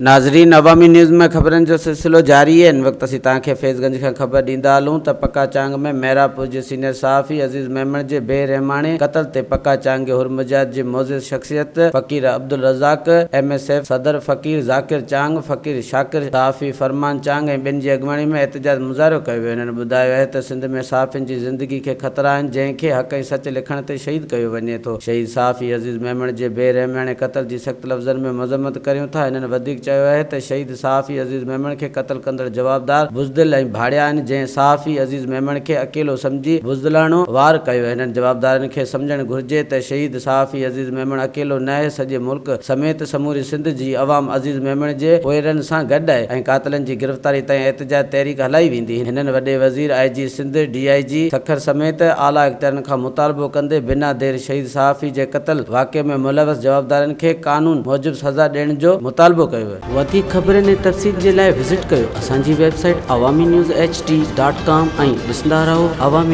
नाज़रीन, अवामी न्यूज़ में खबरन जो सिलसिलो जारी है। इन वक्त असीं तव्हांखे फैज़गंज खां ख़बर ॾींदा हलूं त पक्का चांग में महराबपुर जे सीनियर सहाफ़ी अज़ीज़ मेमण जे बेरहमाणे क़त्ल ते पक्का चांग के हुरमुजात जे मोज़िज़ शख्सियत फ़कीर अब्दुल रज़ाक, MSF सदर फ़कीर ज़ाकिर चांग, फ़कीर शाकिर सहाफ़ी फरमान चांग ऐं ॿिनि जी अॻुवाणी में एहतजाज मुज़ाहिरो कयो वियो। इन्हनि ॿुधायो आहे त सिंध में सहाफ़ियुनि जी ज़िंदगी खे ख़तरा आहिनि, जंहिंखे हक़ ऐं सच लिखण ते शहीद कयो वञे थो। शहीद सहाफ़ी अज़ीज़ मेमण जे बेरहमाणे क़त्ल जी सख़्त लफ़्ज़नि में मज़म्मत करियूं था। इन्हनि वधीक चयो आहे त शहीद सहाफ़ी अज़ीज़ मेमण खे क़त्ल कंदड़ जवाबदार बुज़दिल ऐं भाड़िया आहिनि, जंहिं सहाफ़ी अज़ीज़ मेमण खे अकेलो सम्झी बुज़दिलाणो वार कयो। हिननि जवाबदारनि खे सम्झणु घुर्जे त शहीद सहाफ़ी अज़ीज़ मेमण अकेलो न आहे, सॼे मुल्क समेत समूरी सिंध जी अवाम अज़ीज़ मेमण जे पोइरनि सां गॾु आहे ऐं क़ातिलनि जी गिरफ़्तारी ताईं एहतजाज तहरीक हलाई वेंदी। हिननि वॾे वज़ीर IG सिंध DIG सखर समेत आला इख्तियारनि खां मुतालबो कंदे बिना देर शहीद सहाफ़ी जे क़त्ल वाक़े में मुलवस जवाबदारनि खे कानून मूजिब सज़ा ॾियण जो मुतालबो कयो आहे। वधीक ख़बरनि ऐं तफ़सील जे लाइ विज़िट कयो असांजी वेबसाइट awamiNewsHD.com ऐं ॾिसंदा रहो अवामी।